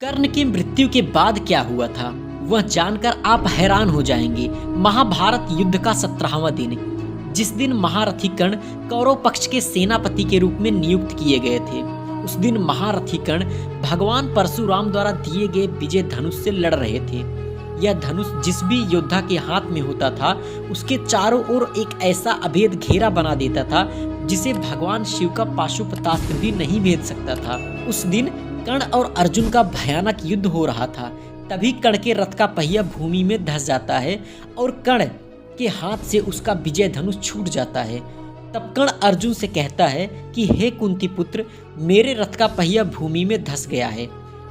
कर्ण की मृत्यु के बाद क्या हुआ था वह जानकर आप हैरान हो जाएंगे। महाभारत युद्ध का 17वां दिन, जिस दिन महारथी कर्ण कौरव पक्ष के सेनापति के रूप में नियुक्त किए गए थे। उस दिन महारथी कर्ण भगवान परशुराम द्वारा दिए गए विजय धनुष से लड़ रहे थे। यह धनुष जिस भी योद्धा के हाथ में होता था उसके चारों ओर एक ऐसा अभेद घेरा बना देता था जिसे भगवान शिव का पाशुपतास्त्र भी नहीं भेद सकता था। उस दिन कर्ण और अर्जुन का भयानक युद्ध हो रहा था। तभी कर्ण के रथ का पहिया भूमि में धंस जाता है और कर्ण के हाथ से उसका विजय धनुष छूट जाता है। तब कर्ण अर्जुन से कहता है कि हे कुंती पुत्र, मेरे रथ का पहिया भूमि में धंस गया है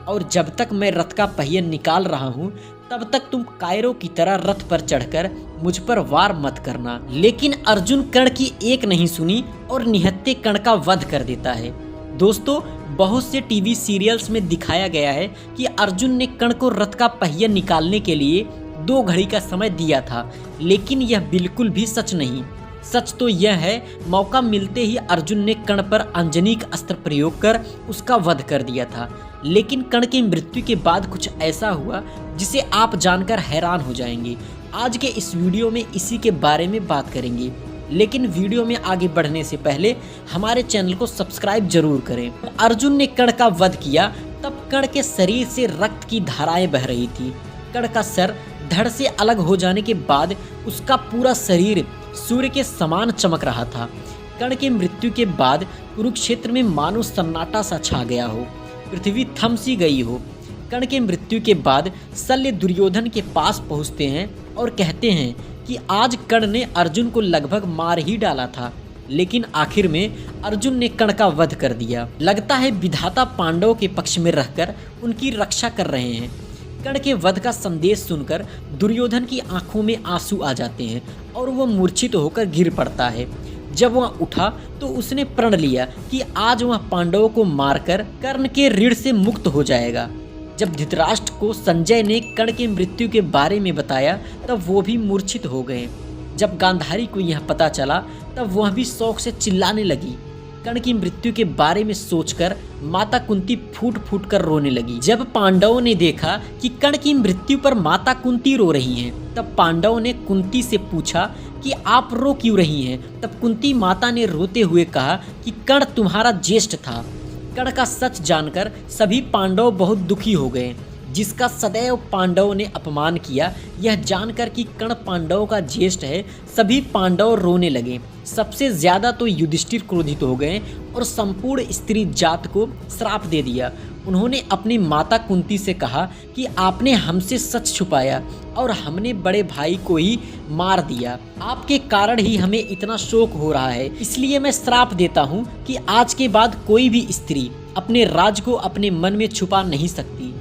और जब तक मैं रथ का पहिया निकाल रहा हूँ तब तक तुम कायरों की तरह रथ पर चढ़कर मुझ पर वार मत करना। लेकिन अर्जुन कर्ण की एक नहीं सुनी और निहत्थे कर्ण का वध कर देता है। दोस्तों, बहुत से टीवी सीरियल्स में दिखाया गया है कि अर्जुन ने कर्ण को रथ का पहिया निकालने के लिए 2 घड़ी का समय दिया था, लेकिन यह बिल्कुल भी सच नहीं। सच तो यह है, मौका मिलते ही अर्जुन ने कर्ण पर अंजनीक अस्त्र प्रयोग कर उसका वध कर दिया था। लेकिन कर्ण की मृत्यु के बाद कुछ ऐसा हुआ जिसे आप जानकर हैरान हो जाएंगे। आज के इस वीडियो में इसी के बारे में बात करेंगे, लेकिन वीडियो में आगे बढ़ने से पहले हमारे चैनल को सब्सक्राइब जरूर करें। अर्जुन ने कर्ण का वध किया तब कर्ण के शरीर से रक्त की धाराएं बह रही थी। कर्ण का सर धड़ से अलग हो जाने के बाद उसका पूरा शरीर सूर्य के समान चमक रहा था। कर्ण की मृत्यु के बाद कुरुक्षेत्र में मानो सन्नाटा सा छा गया हो, पृथ्वी थम सी गई हो। कर्ण की मृत्यु के बाद शल्य दुर्योधन के पास पहुंचते हैं और कहते हैं कि आज कर्ण ने अर्जुन को लगभग मार ही डाला था, लेकिन आखिर में अर्जुन ने कर्ण का वध कर दिया। लगता है विधाता पांडवों के पक्ष में रहकर उनकी रक्षा कर रहे हैं। कर्ण के वध का संदेश सुनकर दुर्योधन की आंखों में आंसू आ जाते हैं और वह मूर्छित होकर गिर पड़ता है। जब वह उठा तो उसने प्रण लिया कि आज वह पांडवों को मारकर कर्ण के ऋण से मुक्त हो जाएगा। जब धृतराष्ट्र को संजय ने कर्ण की मृत्यु के बारे में बताया तब वो भी मूर्छित हो गए। जब गांधारी को यह पता चला तब वह भी शौक से चिल्लाने लगी। कर्ण की मृत्यु के बारे में सोचकर माता कुंती फूट फूट कर रोने लगी। जब पांडवों ने देखा कि कर्ण की मृत्यु पर माता कुंती रो रही हैं, तब पांडवों ने कुंती से पूछा कि आप रो क्यों रही हैं। तब कुंती माता ने रोते हुए कहा कि कर्ण तुम्हारा ज्येष्ठ था। कर्ण का सच जानकर सभी पांडव बहुत दुखी हो गए, जिसका सदैव पांडवों ने अपमान किया। यह जानकर कि कर्ण पांडवों का ज्येष्ठ है, सभी पांडव रोने लगे। सबसे ज्यादा तो युधिष्ठिर क्रोधित हो गए और संपूर्ण स्त्री जात को श्राप दे दिया। उन्होंने अपनी माता कुंती से कहा कि आपने हमसे सच छुपाया और हमने बड़े भाई को ही मार दिया। आपके कारण ही हमें इतना शोक हो रहा है, इसलिए मैं श्राप देता हूँ कि आज के बाद कोई भी स्त्री अपने राज को अपने मन में छुपा नहीं सकती।